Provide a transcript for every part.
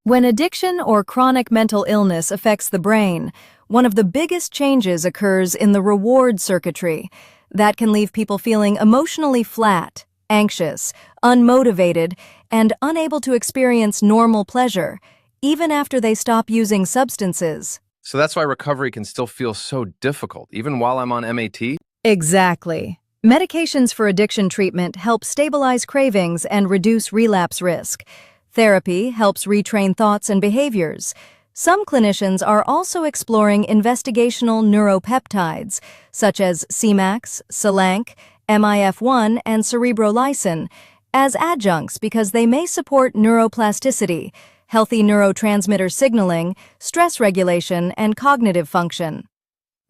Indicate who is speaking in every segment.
Speaker 1: When addiction or chronic mental illness affects the brain, one of the biggest changes occurs in the reward circuitry. That can leave people feeling emotionally flat, anxious, unmotivated, and unable to experience normal pleasure, even after they stop using substances.
Speaker 2: So that's why recovery can still feel so difficult, even while I'm on MAT?
Speaker 1: Exactly. Medications for addiction treatment help stabilize cravings and reduce relapse risk. Therapy helps retrain thoughts and behaviors. Some clinicians are also exploring investigational neuropeptides, such as CMAX, SALANK, MIF1, and cerebrolysin, as adjuncts because they may support neuroplasticity, healthy neurotransmitter signaling, stress regulation, and cognitive function.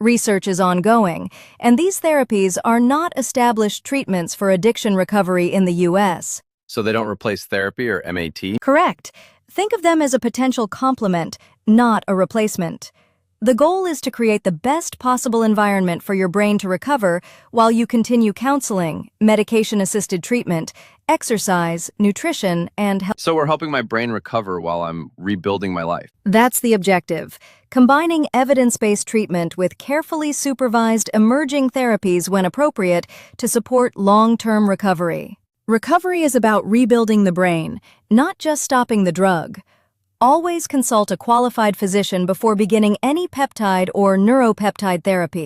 Speaker 1: Research is ongoing, and these therapies are not established treatments for addiction recovery in the U.S.
Speaker 2: So they don't replace therapy or MAT?
Speaker 1: Correct. Think of them as a potential complement, not a replacement. The goal is to create the best possible environment for your brain to recover while you continue counseling, medication-assisted treatment, exercise, nutrition, and health.
Speaker 2: So we're helping my brain recover while I'm rebuilding my life.
Speaker 1: That's the objective, combining evidence-based treatment with carefully supervised emerging therapies when appropriate to support long-term recovery. Recovery is about rebuilding the brain, not just stopping the drug. Always consult a qualified physician before beginning any peptide or neuropeptide therapy.